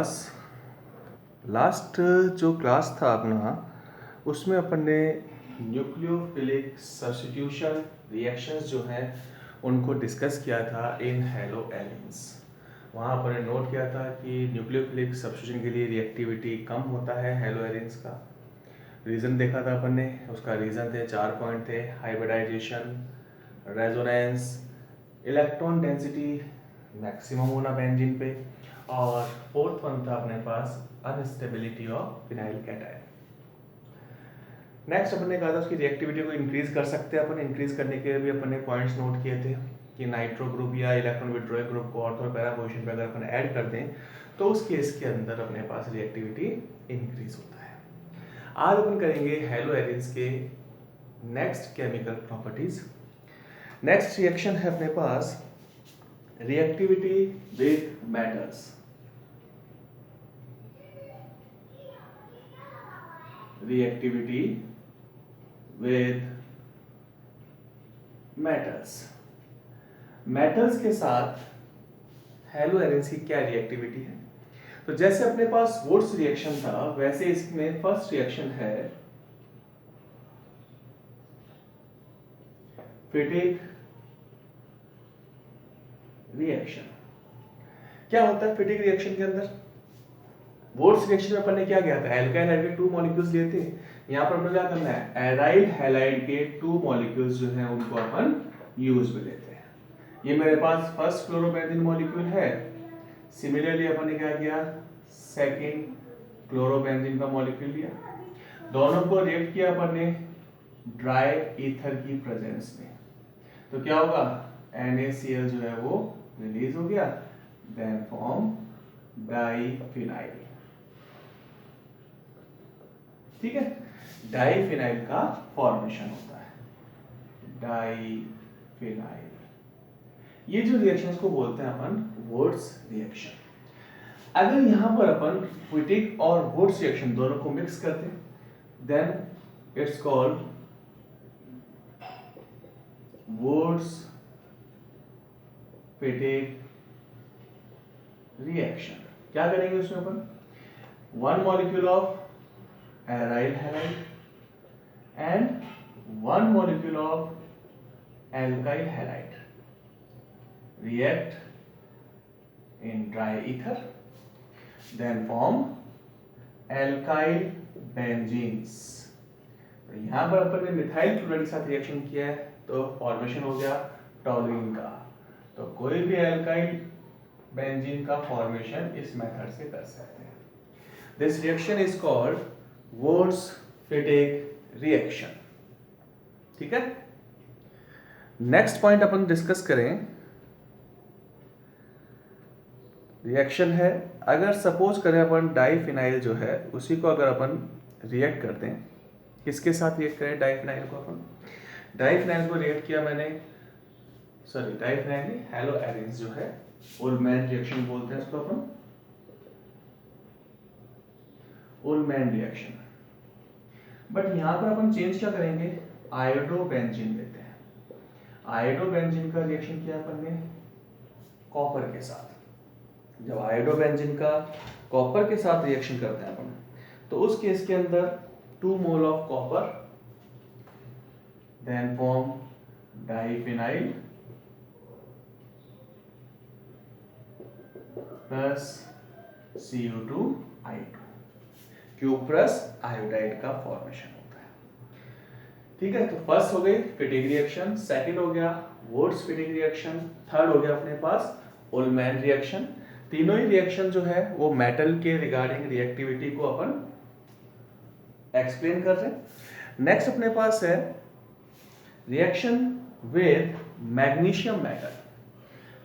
पास last जो class था अपना, उसमें अपन ने न्यूक्लियोफिलिक सब्स्टिट्यूशन रिएक्शंस जो हैं उनको डिस्कस किया था इन हेलो एलिन्स। वहाँ अपन ने नोट किया था कि न्यूक्लियोफिलिक सब्स्टिट्यूशन के लिए रिएक्टिविटी कम होता है हेलो एलिन्स का। रीज़न देखा था अपन ने, उसका रीज़न थे 4 पॉइंट थे: hybridization, resonance, electron density maximum होना बेंजीन पे, और फोर्थ वन था अपने पास instability of phenyl cation. Next अपन ने कहा था उसकी रिएक्टिविटी को इंक्रीज कर सकते हैं अपन। इंक्रीज करने के भी अपन ने पॉइंट्स नोट किए थे कि नाइट्रो ग्रुप या इलेक्ट्रॉन विड्रॉयल ग्रुप को ऑर्थो पैरा पोजीशन पे अगर अपन ऐड कर दें तो उस केस के अंदर अपने पास रिएक्टिविटी इंक्रीज होता है। आज अपन करेंगे हेलो एलिन्स के next chemical properties. Next reaction है अपने पास reactivity with metals. Reactivity with metals. Metals के साथ हेलो एलिन्स की क्या रिएक्टिविटी है? तो जैसे अपने पास वुड्स रिएक्शन था, वैसे इसमें फर्स्ट रिएक्शन है फिटिक रिएक्शन। क्या होता है फिटिक रिएक्शन के अंदर? वुड्स रिएक्शन में अपन ने क्या किया था? एल्काइल हाइड के 2 मॉलिक्यूल्स लिए थे। यहाँ पर अपन क्या करना है? एराइल हैलाइड के 2 मॉलिक्यूल्स जो हैं उनको अपन यूज में लेते हैं। ये मेरे पास फर्स्ट क्लोरोबेंजीन मॉलिक्यूल है। सिमिलरली अपन ने क्या किया? सेकंड क्लोरोबेंजीन का मॉलिक्यूल लिया। दोनों को रिएक्ट किया अपन ने ड्राई ईथर की प्रेजेंस में। तो क्या होगा? NaCl जो है वो रिलीज हो गया, देन फॉर्म डाइफिनाइल। ठीक है, डाइफिनाइल का फॉर्मेशन होता है, डाइफिनाइल। ये जो रिएक्शन को बोलते हैं अपन वुड्स रिएक्शन। अगर यहां पर अपन फिटिक और वुड्स रिएक्शन दोनों को मिक्स करते हैं, then it's called Wurtz Fittig reaction. क्या करेंगे उसमें अपन? 1 molecule of aryl halide and 1 molecule of alkyl halide react in dry ether, then form alkyl benzenes। तो यहाँ पर अपन ने मिथाइल क्लोराइड के साथ रिएक्शन किया है तो फॉर्मेशन हो गया टॉलुइन का। तो कोई भी एल्काइल बेंजीन का फॉर्मेशन इस मेथड से कर सकते हैं। This reaction is called Wurtz Fittig reaction. ठीक है, नेक्स्ट पॉइंट अपन डिस्कस करें। रिएक्शन है, अगर सपोज करें अपन डाइफिनाइल जो है उसी को अगर अपन रिएक्ट करते हैं, किसके साथ रिएक्ट करें? डाइफिनाइल को अपन, डाइफिनाइल को रिएक्ट किया मैंने, सॉरी डाइफिनाइल नहीं, हेलो एलिन्स जो है उलमैन रिएक्शन बोलते हैं इसको अपन, उलमैन रिएक्शन। बट यहां पर अपन चेंज क्या करेंगे? आयोडोबेंजीन लेते हैं। आयोडोबेंजीन का रिएक्शन किया अपन ने कॉपर के साथ। जब आयोडोबेंजीन का कॉपर के साथ रिएक्शन करते हैं अपन, तो उस केस के अंदर 2 mole of copper, then form diphenyl plus Cu2I2, cuprous iodide का फॉर्मेशन होता है। ठीक है, तो फर्स्ट हो गई फिटिक रिएक्शन, सेकंड हो गया वुड्स फिटिक रिएक्शन, थर्ड हो गया अपने पास उलमैन रिएक्शन। तीनों ही रिएक्शन जो है वो मेटल के रिगार्डिंग रिएक्टिविटी को अपन एक्सप्लेन कर रहे हैं। नेक्स्ट अपने पास है reaction with magnesium metal.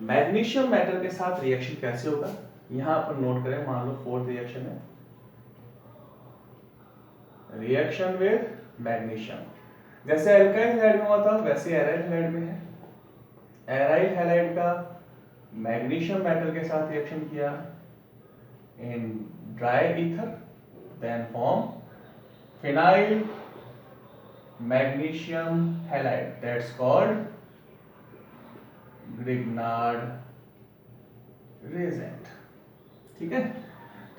Magnesium metal के साथ रिएक्शन कैसे होगा? यहां अपन नोट करें, मान लो फोर्थ रिएक्शन है, रिएक्शन विद मैग्नीशियम। जैसे एल्काइल हैलाइड में हुआ था वैसे एराइल हैलाइड में है। एराइल हैलाइड का मैग्नीशियम मेटल के साथ रिएक्शन किया in dry ether, then form phenyl magnesium halide, that's called Grignard reagent. ठीक है,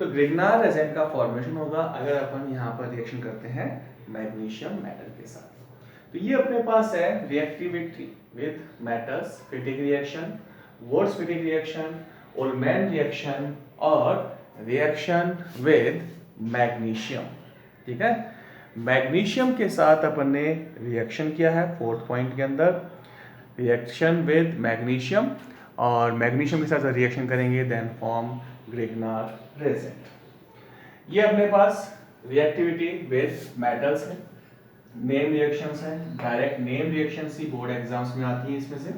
तो ग्रिग्नार एजेंट का फॉर्मेशन होगा अगर अपन यहाँ पर रिएक्शन करते हैं मैग्नीशियम मेटल के साथ। तो ये अपने पास है reactivity with metals, Fittig reaction, Wurtz Fittig reaction, Ullmann reaction और रिएक्शन विद मैग्नीशियम। ठीक है, मैग्नीशियम के साथ अपन ने रिएक्शन किया है फोर्थ पॉइंट के अंदर, रिएक्शन विद मैग्नीशियम, और मैग्नीशियम के साथ रिएक्शन करेंगे देन फॉर्म ग्रिग्नार एजेंट। ये अपने पास रिएक्टिविटी विद मेटल्स है, नेम रिएक्शंस हैं, डायरेक्ट नेम रिएक्शंस ही बोर्ड एग्जाम्स में आती हैं इसमें से।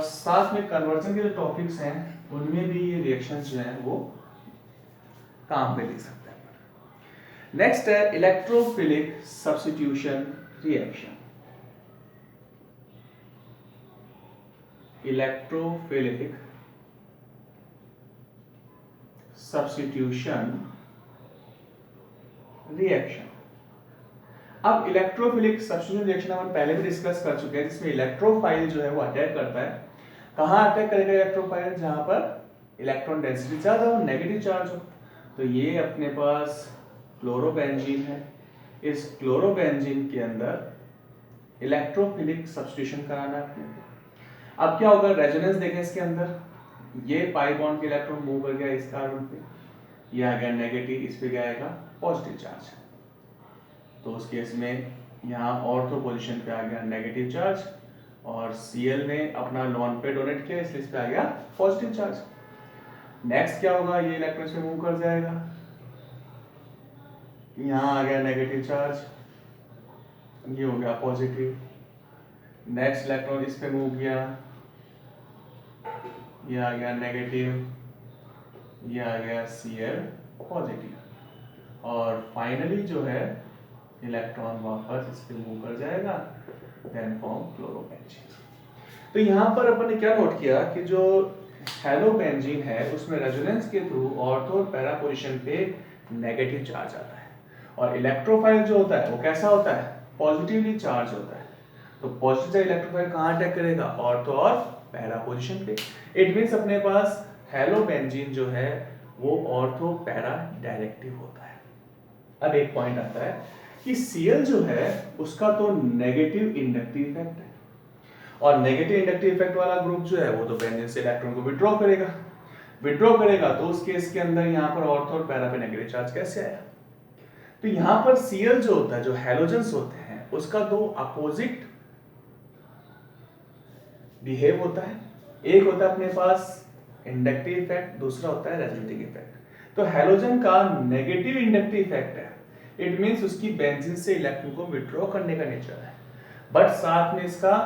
साथ में कन्वर्जन के जो टॉपिक्स हैं उनमें भी ये रिएक्शंस जो हैं वो काम पे ले सकते हैं। नेक्स्ट है electrophilic substitution reaction. Electrophilic substitution reaction. अब इलेक्ट्रोफिलिक सब्स्टिट्यूशन रिएक्शन अपन पहले भी डिस्कस कर चुके हैं, जिसमें इलेक्ट्रोफाइल जो है वो अटैक करता है। कहाँ अटैक करेगा इलेक्ट्रोफाइल? जहां पर इलेक्ट्रॉन डेंसिटी ज्यादा हो, नेगेटिव चार्ज हो। तो ये अपने पास क्लोरोबेंजीन है, इस क्लोरोबेंजीन के अंदर इलेक्ट्रोफिलिक सब्स्टिट्यूशन कराना है अपने को। अब क्या होगा, रेजोनेंस देखें इसके अंदर, ये पाई बॉन्ड के इलेक्ट्रॉन मूव कर गया इस कार्बन पे, ये आ गया नेगेटिव, इस पे क्या आएगा पॉजिटिव चार्ज। तो उस केस में यहाँ ऑर्थो पोजीशन पे आ गया नेगेटिव चार्ज, और Cl ने अपना नॉन पे डोनेट किया इसलिए इस पे आ गया पॉजिटिव चार्ज। नेक्स्ट क्या होगा, ये इलेक्ट्रॉन से मूव कर जाएगा, यहाँ आ गया नेगेटिव चार्ज, ये हो गया पॉजिटिव। नेक्स्ट इलेक्ट्रॉन इस पे मूव किया, ये आ गया नेगेटिव, ये आ गया Cl पॉजिटिव, और फाइनली जो है इलेक्ट्रॉन वापस इस पे मूव कर जाएगा देन फॉर्म क्लोरोबेंजीन। तो यहाँ पर अपन ने क्या नोट किया कि जो हेलोबेंजीन है उसमें रेजोनेंस के थ्रू ऑर्थो और पैरा पोजीशन पे नेगेटिव चार्ज आता है, और इलेक्ट्रोफाइल जो होता है वो कैसा होता है, पॉजिटिवली चार्ज होता है। तो पॉजिटिव इलेक्ट्रोफाइल कहाँ अटैक करेगा, ऑर्थो और पैरा पोजीशन पे। इट मींस अपने पास हेलोबेंजीन जो है वो ऑर्थो पैरा डायरेक्टिव होता है। अब एक पॉइंट आता है कि Cl जो है उसका तो नेगेटिव इंडक्टिव इफेक्ट है, और नेगेटिव इंडक्टिव इफेक्ट वाला ग्रुप जो है वो तो बेंजीन से इलेक्ट्रॉन को विड्रॉ करेगा। तो उस केस के अंदर यहाँ पर ऑर्थो और पैरा पे नेगेटिव चार्ज कैसे आया? तो यहाँ पर Cl जो होता है, जो हैलोजेंस होते हैं, उसका दो अपोजिट बिहेव होता है। एक होता है अपने पास इंडक्टिव इफेक्ट, दूसरा होता है रेजोनेटिंग इफेक्ट। तो हैलोजन का नेगेटिव इंडक्टिव इफेक्ट है, इट मींस उसकी बेंजीन से इलेक्ट्रॉन को विड्रॉ करने का नेचर है, बट साथ में इसका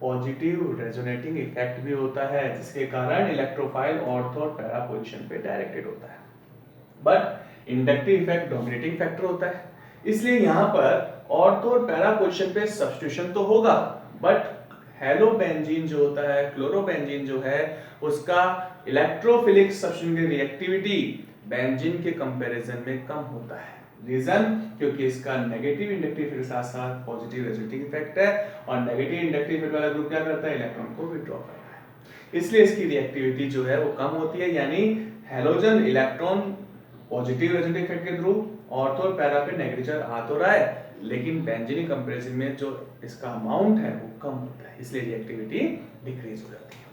पॉजिटिव रेजोनेटिंग इफेक्ट भी होता है, जिसके कारण इलेक्ट्रोफाइल ऑर्थो और पैरा पोजीशन पे डायरेक्टेड होता है। But inductive effect dominating factor होता है, इसलिए यहाँ पर ऑर्थो और पैरा पोजीशन पे सब्स्टिट्यूशन तो होगा, बट हेलोबेंजीन जो होता है, क्लोरोबेंजीन जो है, उसका इलेक्ट्रोफिलिक सब्स्टिट्यूशन की रिएक्टिविटी बेंजीन के कंपैरिजन में कम होता है। रीजन, क्योंकि इसका नेगेटिव इंडक्टिव इफेक्ट के साथ साथ पॉजिटिव रेजोनेटिंग इफेक्ट है, और नेगेटिव इंडक्टिव इफेक्ट वाला ग्रुप क्या करता है, इलेक्ट्रॉन को विड्रॉ करता है, इसलिए इसकी रिएक्टिविटी जो है वो कम होती है। यानी halogen electron positive resonative effect के थ्रू ऑर्थो और पैरा पे नेगेटिव चार्ज आ तो रहा है, लेकिन बेंजीन कंपैरिजन में जो इसका अमाउंट है वो कम होता है, इसलिए रिएक्टिविटी डिक्रीज हो जाती है।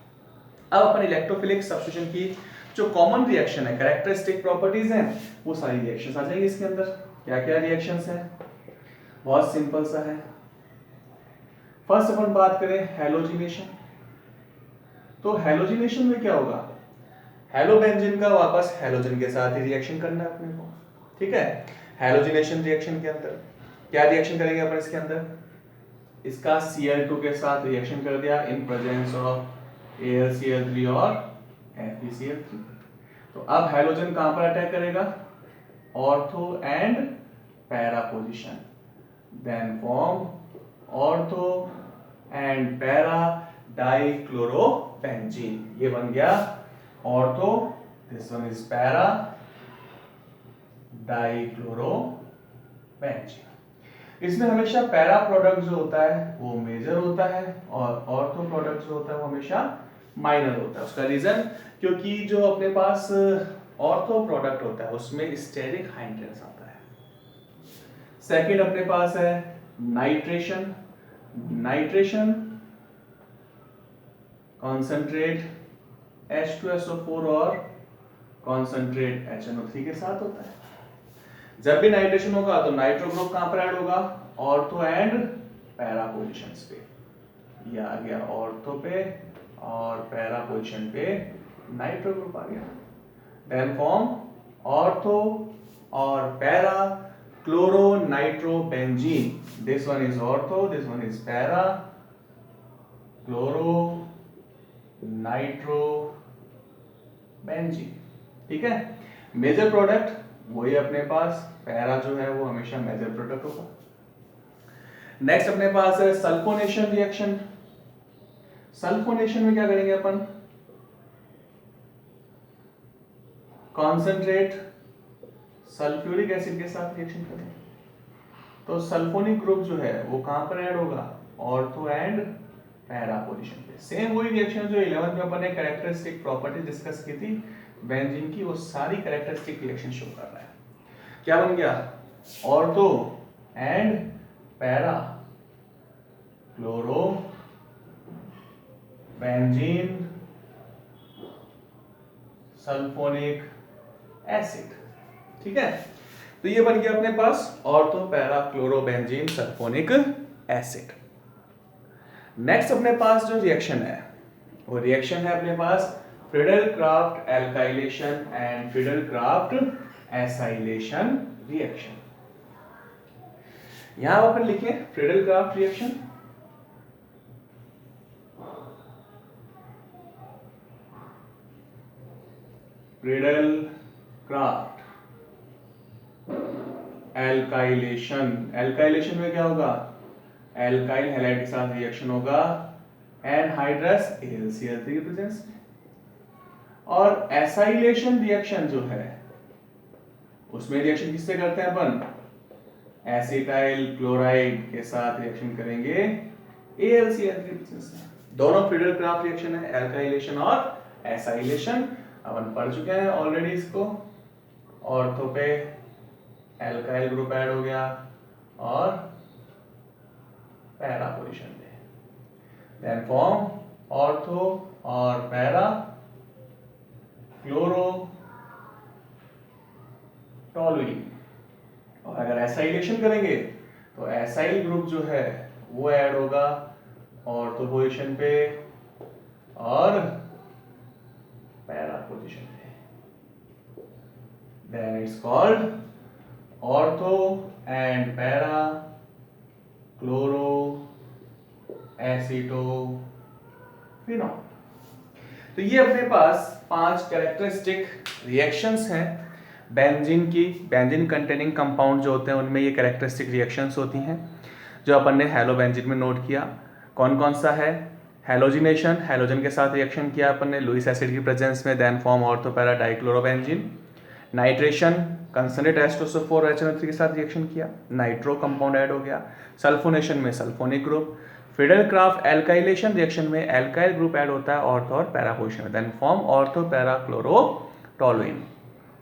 अब अपन इलेक्ट्रोफिलिक सब्स्टिट्यूशन की जो कॉमन रिएक्शन है, कैरेक्टरिस्टिक प्रॉपर्टीज हैं, वो सारी रिएक्शंस आ जाएंगी इसके अंदर। क्या क्या रिएक्शंस हैं? बहुत सिंपल सा है। फर्स्ट अपन बात करें हैलोजिनेशन। तो हैलोजिनेशन में क्या होगा, हैलोबेंजीन का वापस हैलोजन के साथ ही रिएक्शन करना है अपने को। ठीक है, हैलोजिनेशन रिएक्शन के अंदर क्या रिएक्शन करेंगे अपन इसके अंदर, इसका Cl2 के साथ रिएक्शन कर दिया इन प्रेजेंस ऑफ AlCl3 और FeCl3। तो अब हैलोजन कहां पर अटैक करेगा, ortho and para position, then form ortho and para dichlorobenzene. ये बन गया ortho, this one is para dichlorobenzene. इसमें हमेशा पैरा प्रोडक्ट जो होता है वो मेजर होता है, और ऑर्थो प्रोडक्ट जो होता है वो हमेशा माइनर होता है। उसका रीजन, क्योंकि जो अपने पास ऑर्थो प्रोडक्ट होता है उसमें स्टेरिक हाइड्रेट्स आता है। सेकंड अपने पास है नाइट्रेशन। नाइट्रेशन कॉन्सेंट्रेट H2SO4 और कॉन्सेंट्रेट HNO3 के साथ होता है। जब भी नाइट्रेशन होगा तो नाइट्रो ग्रुप कहां पर ऐड होगा? ऑर्थो एंड पैरा पोजीशंस पे। ये आ गया ऑर्थो पे और पैरा पोजीशन पे नाइट्रो ग्रुप आ गया। देन फॉर्म ऑर्थो और para chloro nitro benzene. This one is ortho, this one is para chloro nitro benzene. ठीक है, मेजर प्रोडक्ट वही अपने पास, पैरा जो है वो हमेशा मेजर प्रोडक्ट होगा। नेक्स्ट अपने पास है सल्फोनेशन रिएक्शन। सल्फोनेशन में क्या करेंगे अपन? कॉन्सेंट्रेट सल्फ्यूरिक एसिड के साथ रिएक्शन करेंगे तो सल्फोनिक ग्रुप जो है वो कहां पर ऐड होगा? ऑर्थो एंड पैरा पोजीशन पे। सेम वही रिएक्शन जो 11th में अपन ने कैरेक्टरिस्टिक प्रॉपर्टी डिस्कस की थी बेंजीन की, वो सारी कैरेक्टरिस्टिक रिएक्शन शो कर रहा है। क्या बन गया? Ortho and para chloro benzene sulphonic acid. ठीक है, तो ये बन गया अपने पास ortho para chloro benzene sulphonic acid. Next अपने पास जो रिएक्शन है वो रिएक्शन है अपने पास Friedel craft alkylation and Friedel Craft acylation reaction. यहां अपन लिखे Friedel Craft reaction. Friedel craft alkylation. Alkylation में क्या होगा? एल्काइल हैलाइड के साथ रिएक्शन होगा एनहाइड्रस AlCl3 की प्रेजेंस में। और एसाइलेशन रिएक्शन जो है उसमें रिएक्शन किससे करते हैं अपन? एसिटाइल क्लोराइड के साथ रिएक्शन करेंगे AlCl3 की प्रेजेंस में। दोनों फ्रीडल क्राफ्ट रिएक्शन है, एल्काइलेशन और एसाइलेशन। अपन पढ़ चुके हैं ऑलरेडी इसको। ऑर्थो पे एल्काइल ग्रुप ऐड हो गया और पैरा पोजीशन पे देन फॉर्म ऑर्थो और पैरा क्लोरो टॉलुइन। और अगर एसाइलेशन करेंगे तो एसाइल ग्रुप जो है वो ऐड होगा ऑर्थो पोजीशन पे और पैरा पोजीशन पे। Then it's called ortho and para chloro acetophenol. तो ये अपने पास 5 कैरेक्टरिस्टिक रिएक्शंस हैं बेंजीन की। बेंजीन कंटेनिंग कंपाउंड जो होते हैं उनमें ये कैरेक्टरिस्टिक रिएक्शंस होती हैं जो अपन ने हेलोबेंजीन में नोट किया। कौन कौन सा है? हेलोजिनेशन, हेलोजन के साथ रिएक्शन किया अपन ने लुईस एसिड की प्रेजेंस में, then form ortho para dichlorobenzene. Nitration, concentrate H2SO4 HNO3 के साथ रिएक्शन किया, नाइट्रो कंपाउंड ऐड हो गया। सल्फोनेशन में sulphonic group. Friedel craft alkylation reaction में एल्काइल ग्रुप ऐड होता है ऑर्थो और पैरा पोजीशन में, then form ortho para chloro toluene.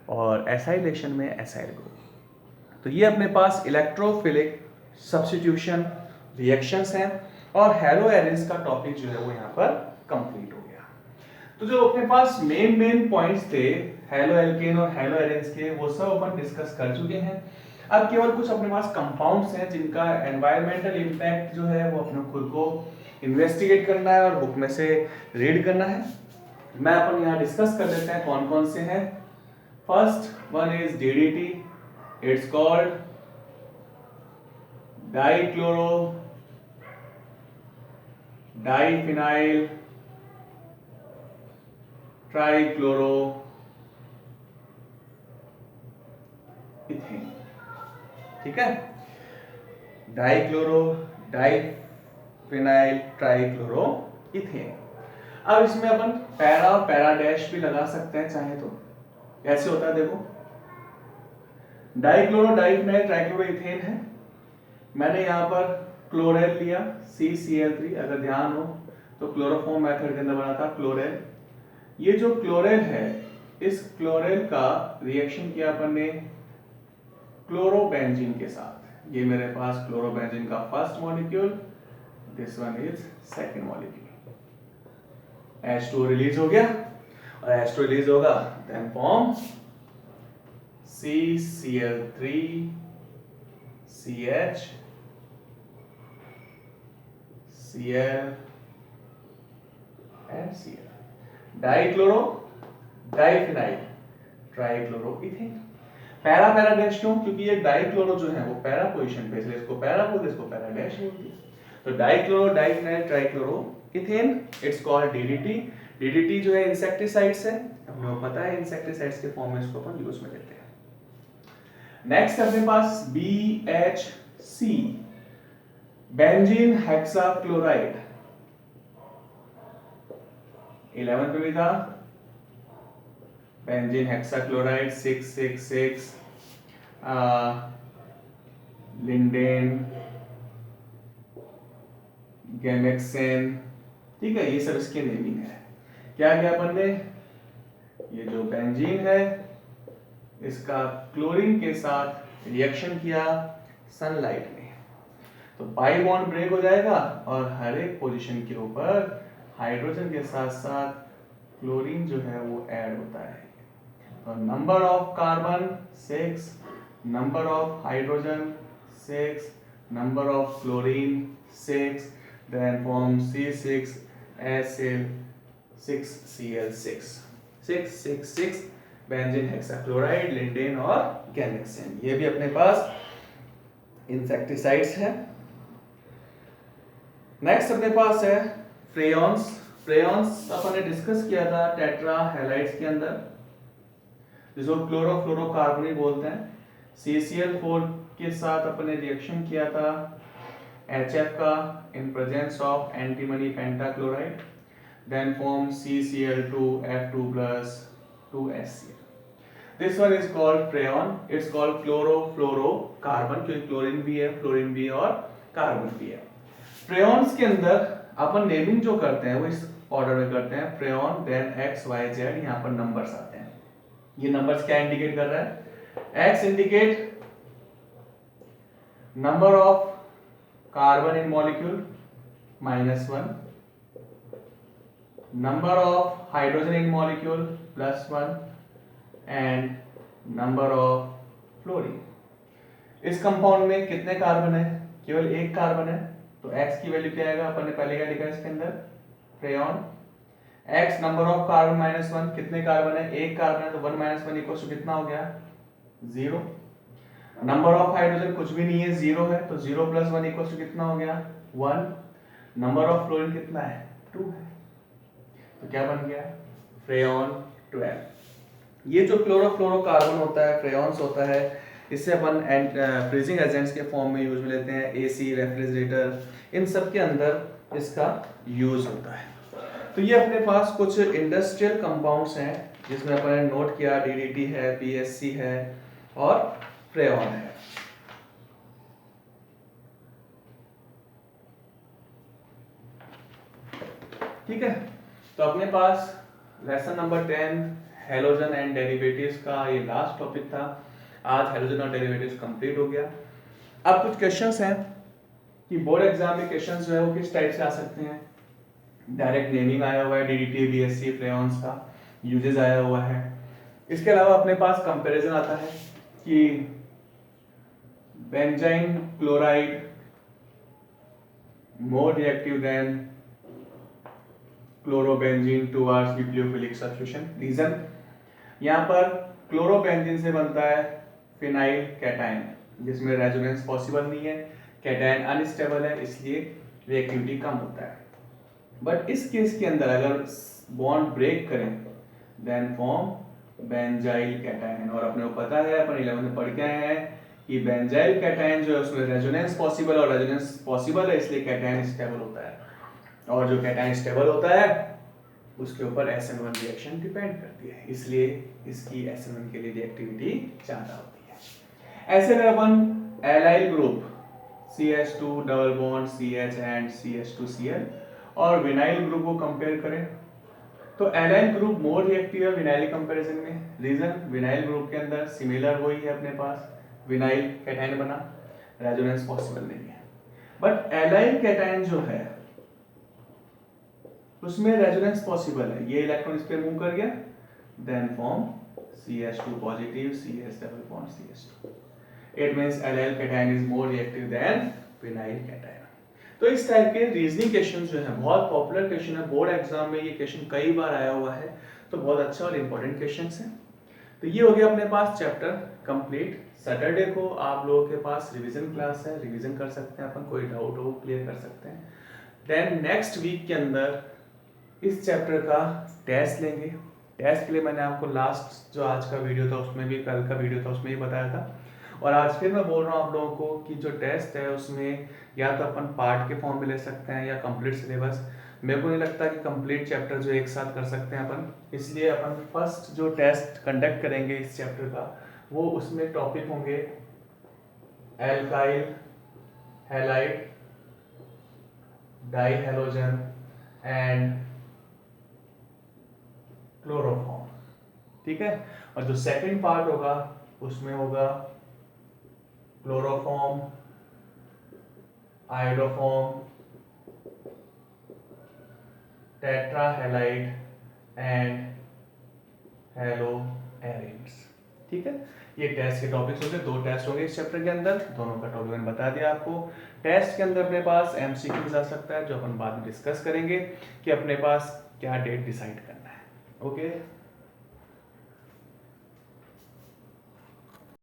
और एसाइलेशन में एसाइल ग्रुप। तो ये अपने पास इलेक्ट्रोफिलिक सब्स्टिट्यूशन रिएक्शंस हैं और हेलो एरेंस का टॉपिक जो है वो यहाँ पर कंप्लीट हो गया। तो जो अपने पास मेन पॉइंट्स थे हेलो एल्केन और हेलो एरेंस के वो सब अपन डिस्कस कर चुके हैं। अब केवल कुछ अपने पास कंपाउंड्स हैं जिनका एनवायरमेंटल इम्पैक्ट जो है वो अपने खुद को इन्वेस्टिगेट करना है और बुक में से रीड करना है। मैं अपन यहाँ डिस्कस कर लेते हैं कौन कौन से हैं। First one is DDT, it's called dichloro diphenyl trichloro ethane. ठीक है, डाइक्लोरो डाइफिनाइल ट्राइक्लोरो इथेन। अब इसमें अपन पैरा और पैरा डैश भी लगा सकते हैं चाहे तो। कैसे होता है देखो, डाइक्लोरो डाइफिनाइल ट्राइक्लोरो इथेन है, मैंने यहाँ पर क्लोरेल लिया CCl3। अगर ध्यान हो तो क्लोरोफॉर्म मेथड के अंदर बना था क्लोरेल। ये जो क्लोरेल है इस क्लोरेल का रिएक्शन किया अपन ने क्लोरोबेंजीन के साथ। ये मेरे पास क्लोरोबेंजीन का first molecule, this one is second molecule. H2O release हो गया, और H2O रिलीज होगा then form CCl3 CH Cl and Cl, dichloro diphenyl trichloroethane. Para para dash क्यों? क्योंकि ये डाइक्लोरो जो है वो पैरा पोजीशन पे, इसलिए इसको पैरा बोलते हैं, इसको पैरा डैश बोलते हैं। तो dichloro diphenyl trichloroethane, it's called DDT। DDT जो है इंसेक्टिसाइड्स है, हमें पता है इंसेक्टिसाइड्स के फॉर्म में इसको अपन यूज में लेते हैं। नेक्स्ट अपने पास BHC, बेंजीन हेक्साक्लोराइड। 11 पे भी था बेंजीन हेक्साक्लोराइड 666, लिंडेन गैमेक्सेन, ठीक है, ये सब इसके नेमिंग है। क्या किया अपन ने, ये जो बेंजीन है इसका क्लोरीन के साथ रिएक्शन किया सनलाइट में, तो पाई बॉन्ड ब्रेक हो जाएगा और हर एक पोजीशन के ऊपर हाइड्रोजन के साथ साथ क्लोरीन जो है वो ऐड होता है। तो number of carbon 6, number of hydrogen 6, number of chlorine 6, then form C6H6Cl6, 666 benzene hexachloride, lindane और गैमेक्सेन। ये भी अपने पास इंसेक्टिसाइड्स है। नेक्स्ट अपने पास है फ्रेयॉन्स। फ्रेयॉन्स अपन ने डिस्कस किया था टेट्रा हैलाइड्स के अंदर, जिसको क्लोरोफ्लोरोकार्बोनिल बोलते हैं। CCl4 के साथ अपन ने रिएक्शन किया था HF का in presence of antimony pentachloride, then form CCl2F2 plus 2HCl. This one is called freon. It's called chlorofluorocarbon, क्योंकि क्लोरीन भी है, फ्लोरीन भी है और कार्बन भी है। फ्रेयॉन्स के अंदर अपन नेमिंग जो करते हैं वो इस ऑर्डर में करते हैं, फ्रेयॉन देन X Y Z, यहाँ पर नंबर्स आते हैं। ये नंबर्स क्या इंडिकेट कर रहा है? X indicate number of carbon in molecule -1, number of hydrogen in molecule +1 and number of fluorine। इस कंपाउंड में कितने कार्बन है? केवल एक कार्बन है, तो X की वैल्यू क्या आएगा? अपन ने पहले क्या लिखा है इसके अंदर, फ्रेयॉन। X नंबर ऑफ कार्बन -1, कितने कार्बन है? एक कार्बन है, तो 1 - 1 इक्वल टू कितना हो गया? 0। नंबर ऑफ हाइड्रोजन कुछ भी नहीं है, 0 है, तो 0 + 1 इक्वल टू कितना हो गया? 1। नंबर ऑफ फ्लोरीन कितना है? 2 है, तो क्या बन गया? फ्रेयॉन 12। ये जो क्लोरोफ्लोरोकार्बन होता है, फ्रेयॉन्स होता है, इससे अपन फ्रीजिंग एजेंट्स के फॉर्म में यूज में लेते हैं। AC, रेफ्रिजरेटर, इन सब के अंदर इसका यूज होता है। तो ये अपने पास कुछ इंडस्ट्रियल कंपाउंड्स हैं जिसमें अपन ने नोट किया, DDT है, BHC है और फ्रेयॉन है। ठीक है, तो अपने पास lesson number 10 halogen and derivatives का ये लास्ट टॉपिक था। आज हैलोजन और डेरिवेटिव्स कंप्लीट हो गया। अब कुछ क्वेश्चंस हैं कि बोर्ड एग्जाम में क्वेश्चंस जो है वो किस टाइप से आ सकते हैं। डायरेक्ट नेमिंग आया हुआ है, DDT, BHC, फ्रेयॉन्स का यूजेस आया हुआ है। इसके अलावा अपने पास कंपैरिजन आता है कि benzyl chloride more reactive than chlorobenzene towards nucleophilic substitution। Reason, यहाँ पर क्लोरोबेंजीन से बनता है फिनाइल कैटायन, जिसमें रेजोनेंस पॉसिबल नहीं है, कैटायन अनस्टेबल है, इसलिए रिएक्टिविटी कम होता है। बट इस केस के अंदर अगर बॉन्ड ब्रेक करें देन फॉर्म बेंजाइल कैटायन, और अपने को पता है, अपन 11 में पढ़ के आए हैं कि बेंजाइल कैटायन जो है उसमें रेजोनेंस पॉसिबल, और रेजोनेंस पॉसिबल है इसलिए कैटायन स्टेबल होता है, और जो कैटायन स्टेबल होता है उसके ऊपर SN1 रिएक्शन डिपेंड करती है, इसलिए इसकी SN1 के लिए रिएक्टिविटी ज्यादा होती है। ऐसे अगर अपन allyl group CH2 double bond CH and CH2Cl और विनाइल ग्रुप को कंपेयर करें तो एलाइन ग्रुप मोर रिएक्टिव है विनाइल कंपैरिजन में। रीजन, विनाइल ग्रुप के अंदर सिमिलर वही है अपने पास, विनाइल कैटायन बना, रेजोनेंस पॉसिबल नहीं है। बट एलाइन कैटायन जो है उसमें रेजोनेंस पॉसिबल है। ये इलेक्ट्रॉन इस पे मूव कर गया, then form CH2 positive, CH double bond CH2। It means allyl cation is more reactive than vinyl cation. तो इस टाइप के रीजनिंग क्वेश्चन जो है बहुत पॉपुलर क्वेश्चन है, बोर्ड एग्जाम में ये क्वेश्चन कई बार आया हुआ है, तो बहुत अच्छा और इम्पोर्टेंट क्वेश्चन है। तो ये हो गया अपने पास चैप्टर कंप्लीट। सैटरडे को आप लोगों के पास रिवीजन क्लास है, रिवीजन कर सकते हैं अपन, कोई डाउट हो क्लियर कर सकते हैं। देन नेक्स्ट वीक के अंदर इस चैप्टर का टेस्ट लेंगे। टेस्ट के लिए मैंने आपको लास्ट जो आज का वीडियो था उसमें भी, कल का वीडियो था उसमें ही बताया था, और आज फिर मैं बोल रहा हूँ आप लोगों को कि जो टेस्ट है उसमें या तो अपन पार्ट के फॉर्म में ले सकते हैं या कंप्लीट सिलेबस। मेरे को नहीं लगता कि कंप्लीट चैप्टर जो एक साथ कर सकते हैं अपन, इसलिए अपन फर्स्ट जो टेस्ट कंडक्ट करेंगे इस चैप्टर का वो उसमें टॉपिक होंगे alkyl halide, di halogen and chloroform. ठीक है, और जो सेकंड पार्ट होगा उसमें होगा chloroform, iodoform, tetrahalide and haloarenes. ठीक है, ये टेस्ट के टॉपिक्स होंगे, 2 टेस्ट होंगे इस चैप्टर के अंदर, दोनों का टॉपिक मैंने बता दिया आपको। टेस्ट के अंदर अपने पास MCQs आ सकता है जो अपन बाद में डिस्कस करेंगे कि अपने पास क्या डेट डिसाइड करना है। ओके।